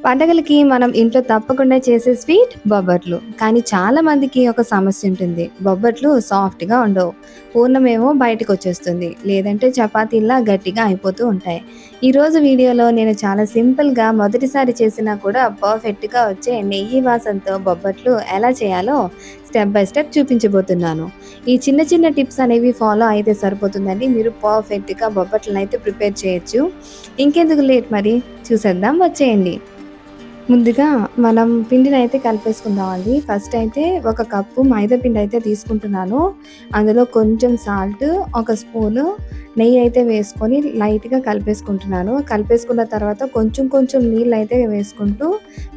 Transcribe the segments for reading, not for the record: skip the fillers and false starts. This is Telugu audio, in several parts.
పండగలకి మనం ఇంట్లో తప్పకుండా చేసే స్వీట్ బొబ్బట్లు. కానీ చాలా మందికి ఒక సమస్య ఉంటుంది. బొబ్బట్లు సాఫ్ట్‌గా ఉండవు. పూర్ణమేమో బయటకొచ్చేస్తుంది. లేదంటే చపాతీల్లా గట్టిగా అయిపోతూ ఉంటాయి. ఈరోజు వీడియోలో నేను చాలా సింపుల్‌గా మొదటిసారి చేసినా కూడా పర్ఫెక్ట్‌గా వచ్చే నెయ్యి వాసనతో బొబ్బట్లు ఎలా చేయాలో స్టెప్ బై స్టెప్ చూపించబోతున్నాను. ఈ చిన్న చిన్న టిప్స్ అనేవి ఫాలో అయితే సరిపోతుందండి. మీరు పర్ఫెక్ట్‌గా బొబ్బట్లనైతే ప్రిపేర్ చేయొచ్చు. ఇంకెందుకు లేట్ మరి చూసేద్దాం వచ్చేయండి. ముందుగా మనం పిండినైతే కలిపేసుకుందామండి. ఫస్ట్ అయితే ఒక కప్పు మైదా పిండయితే తీసుకుంటున్నాను. అందులో కొంచెం సాల్ట్, ఒక స్పూను నెయ్యి అయితే వేసుకొని లైట్‌గా కలిపేసుకుంటున్నాను. కలిపేసుకున్న తర్వాత కొంచెం కొంచెం నీళ్ళైతే వేసుకుంటూ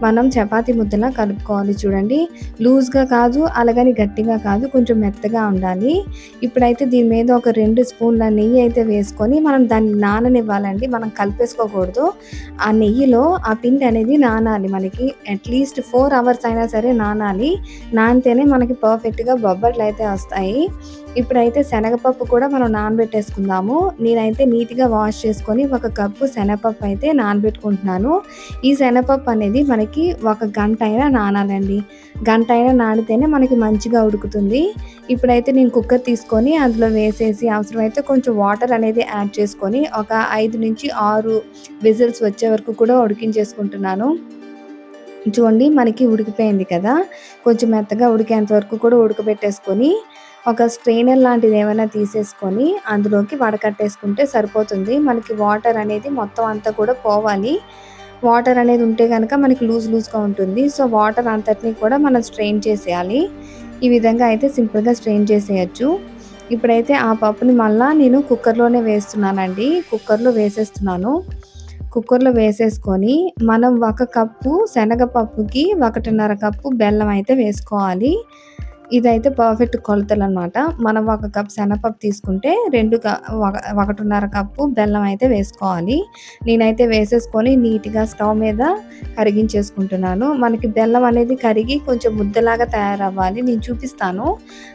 మనం చపాతీ ముద్దలా కలుపుకోవాలి చూడండి. లూజ్‌గా కాదు, అలాగని గట్టిగా కాదు, కొంచెం మెత్తగా ఉండాలి. ఇప్పుడైతే దీని మీద ఒక 2 స్పూన్ల నెయ్యి అయితే వేసుకొని మనం దాన్ని నాననివ్వాలండి. మనం కలిపేసుకోకూడదు. ఆ నెయ్యిలో ఆ పిండి అనేది నానాలి మనకి. అట్‌లీస్ట్ 4 అవర్స్ అయినా సరే నానాలి. నానితేనే మనకి పర్ఫెక్ట్‌గా బొబ్బట్లయితే వస్తాయి. ఇప్పుడైతే శనగపప్పు కూడా మనం నానబెట్టేసుకుందాము. నేనైతే నీట్‌గా వాష్ చేసుకొని ఒక కప్పు శనగపప్పు అయితే నానబెట్టుకుంటున్నాను. ఈ శనగపప్పు అనేది మనకి ఒక గంట అయినా నానాలండి. గంట అయినా నానితేనే మనకి మంచిగా ఉడుకుతుంది. ఇప్పుడైతే నేను కుక్కర్ తీసుకొని అందులో వేసేసి అవసరమైతే కొంచెం వాటర్ అనేది యాడ్ చేసుకొని ఒక 5-6 విజిల్స్ వచ్చే వరకు కూడా ఉడికించేసుకుంటున్నాను. చూడండి మనకి ఉడికిపోయింది కదా! కొంచెం మెత్తగా ఉడికేంత వరకు కూడా ఉడకబెట్టేసుకొని, ఒక స్ట్రెయినర్ లాంటిది ఏమైనా తీసేసుకొని అందులోకి వడకట్టేసుకుంటే సరిపోతుంది. మనకి వాటర్ అనేది మొత్తం అంతా కూడా పోవాలి. వాటర్ అనేది ఉంటే గనక మనకి లూజ్‌గా ఉంటుంది. సో, వాటర్ అంతటిని కూడా మనం స్ట్రెయిన్ చేసేయాలి. ఈ విధంగా అయితే సింపుల్‌గా స్ట్రెయిన్ చేసేయొచ్చు. ఇప్పుడైతే ఆ పప్పుని మళ్ళా నేను కుక్కర్‌లోనే వేస్తున్నానండి. కుక్కర్‌లో వేసేస్తున్నాను. కుక్కర్‌లో వేసేసుకొని మనం ఒక కప్పు శనగపప్పుకి 1:30 కప్పు బెల్లం అయితే వేసుకోవాలి. ఇదైతే పర్ఫెక్ట్ కొలతలనమాట. మనం ఒక కప్ శనగపప్పు తీసుకుంటే 2 క ఒక 1:30 కప్పు బెల్లం అయితే వేసుకోవాలి. నేనైతే వేసేసుకొని నీట్‌గా స్టవ్ మీద కరిగించేసుకుంటున్నాను. మనకి బెల్లం అనేది కరిగి కొంచెం ముద్దలాగా తయారవ్వాలి. నేను చూపిస్తాను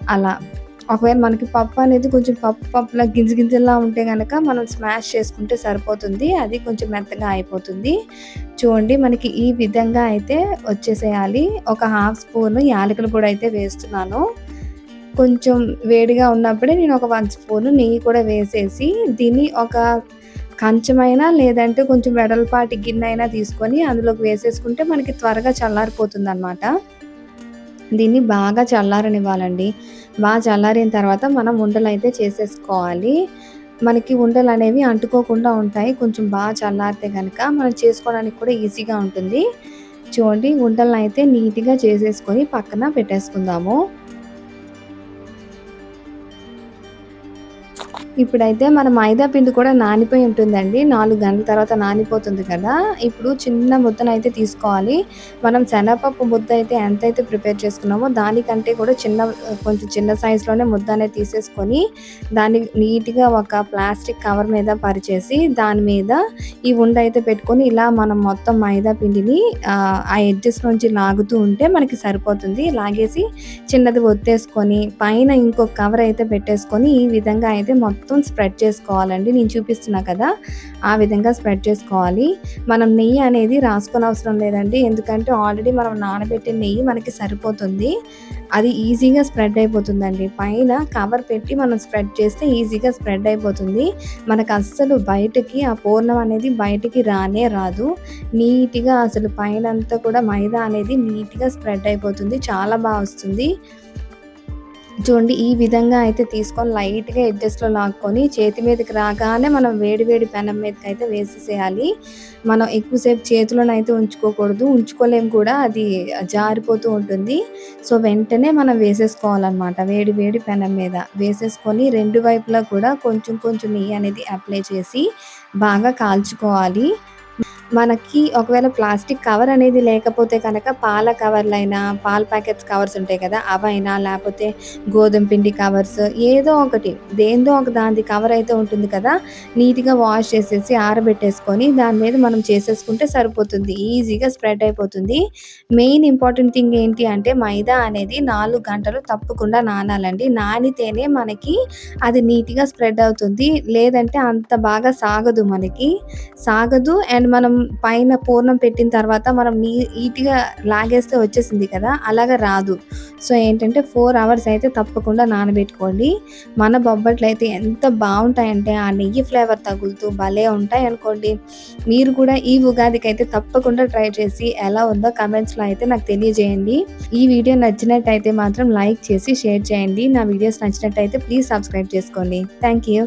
అలా. ఒకవేళ మనకి పప్పు అనేది కొంచెం పప్పులా గింజలా ఉంటే గనక మనం స్మాష్ చేసుకుంటే సరిపోతుంది. అది కొంచెం మెత్తగా అయిపోతుంది. చూడండి మనకి ఈ విధంగా అయితే వచ్చేసేయాలి. ఒక హాఫ్ స్పూను యాలకుల పొడి అయితే వేస్తున్నాను. కొంచెం వేడిగా ఉన్నప్పుడే నేను ఒక 1 స్పూను నెయ్యి కూడా వేసేసి దీన్ని ఒక కంచమైనా లేదంటే కొంచెం వెడల్పాటి గిన్నె అయినా తీసుకొని అందులోకి వేసేసుకుంటే మనకి త్వరగా చల్లారిపోతుందనమాట. దీన్ని బాగా చల్లారనివ్వాలండి. బాగా చల్లారిన తర్వాత మనం ఉండలైతే చేసేసుకోవాలి. మనకి ఉండలనేవి అంటుకోకుండా ఉంటాయి. కొంచెం బాగా చల్లారితే గనక మనం చేసుకోవడానికి కూడా ఈజీగా ఉంటుంది. చూడండి ఉండలనైతే నీట్‌గా చేసేసుకొని పక్కన పెట్టేసుకుందాము. ఇప్పుడైతే మన మైదా పిండి కూడా నానిపోయి ఉంటుందండి. 4 గంటల తర్వాత నానిపోతుంది కదా! ఇప్పుడు చిన్న ముద్దనైతే తీసుకోవాలి. మనం శనగపప్పు ముద్ద అయితే ఎంతైతే ప్రిపేర్ చేసుకున్నామో దానికంటే కూడా కొంచెం చిన్న సైజులోనే ముద్ద అనేది తీసేసుకొని, దాన్ని నీట్‌గా ఒక ప్లాస్టిక్ కవర్ మీద పరిచేసి, దాని మీద ఈ ఉండ అయితే పెట్టుకొని ఇలా మనం మొత్తం మైదా పిండిని ఆ ఎడ్జెస్ నుంచి లాగుతూ ఉంటే మనకి సరిపోతుంది. లాగేసి చిన్నది ఒత్తేసుకొని పైన ఇంకొక కవర్ అయితే పెట్టేసుకొని ఈ విధంగా అయితే మొత్తం స్ప్రెడ్ చేసుకోవాలండి. నేను చూపిస్తున్నా కదా! ఆ విధంగా స్ప్రెడ్ చేసుకోవాలి. మనం నెయ్యి అనేది రాసుకోనవసరం లేదండి. ఎందుకంటే ఆల్రెడీ మనం నానబెట్టిన నెయ్యి మనకి సరిపోతుంది. అది ఈజీగా స్ప్రెడ్ అయిపోతుందండి. పైన కవర్ పెట్టి మనం స్ప్రెడ్ చేస్తే ఈజీగా స్ప్రెడ్ అయిపోతుంది. మనకు అస్సలు బయటకి ఆ పూర్ణం అనేది బయటికి రానే రాదు. నీట్‌గా అసలు పైనంతా కూడా మైదా అనేది నీట్‌గా స్ప్రెడ్ అయిపోతుంది. చాలా వస్తుంది. చూడండి ఈ విధంగా అయితే తీసుకొని లైట్‌గా ఎడ్జెస్‌లో లాక్కొని చేతి మీదకి రాగానే మనం వేడి పెనం మీదకైతే వేసేసేయాలి. మనం ఎక్కువసేపు చేతిలోనైతే ఉంచుకోకూడదు. ఉంచుకోలేము కూడా అది జారిపోతూ ఉంటుంది. సో, వెంటనే మనం వేసేసుకోవాలనమాట వేడి పెనం మీద. వేసేసుకొని 2 వైపులా కూడా కొంచెం కొంచెం నెయ్యి అనేది అప్లై చేసి బాగా కాల్చుకోవాలి. మనకి ఒకవేళ ప్లాస్టిక్ కవర్ అనేది లేకపోతే కనుక పాల కవర్లైనా, పాల ప్యాకెట్స్ కవర్స్ ఉంటాయి కదా! అవైనా లేపోతే గోధుమ పిండి కవర్స్ ఏదో ఒకటి దేనిదో ఒక దానిది కవర్ అయితే ఉంటుంది కదా! నీట్‌గా వాష్ చేసేసి ఆరబెట్టేసుకొని దాని మీద మనం చేసేసుకుంటే సరిపోతుంది. ఈజీగా స్ప్రెడ్ అయిపోతుంది. మెయిన్ ఇంపార్టెంట్ థింగ్ ఏంటి అంటే మైదా అనేది 4 గంటలు తప్పకుండా నానాలండి. నానితేనే మనకి అది నీట్‌గా స్ప్రెడ్ అవుతుంది. లేదంటే అంత బాగా సాగదు మనకి. సాగదు అండ్ మనం పైన పూర్ణం పెట్టిన తర్వాత మనం నీట్‌గా లాగేస్తే వచ్చేసింది కదా! అలాగా రాదు. సో, ఏంటంటే 4 అవర్స్ అయితే తప్పకుండా నానబెట్టుకోండి. మన బొబ్బట్లయితే ఎంత బావుంటాయంటే ఆ నెయ్యి ఫ్లేవర్ తగులుతూ భలే ఉంటాయనుకోండి. మీరు కూడా ఈ ఉగాదికైతే తప్పకుండా ట్రై చేసి ఎలా ఉందో కామెంట్స్‌లో అయితే నాకు తెలియజేయండి. ఈ వీడియో నచ్చినట్టయితే మాత్రం లైక్ చేసి షేర్ చేయండి. నా వీడియోస్ నచ్చినట్టయితే ప్లీజ్ సబ్స్క్రైబ్ చేసుకోండి. Thank you.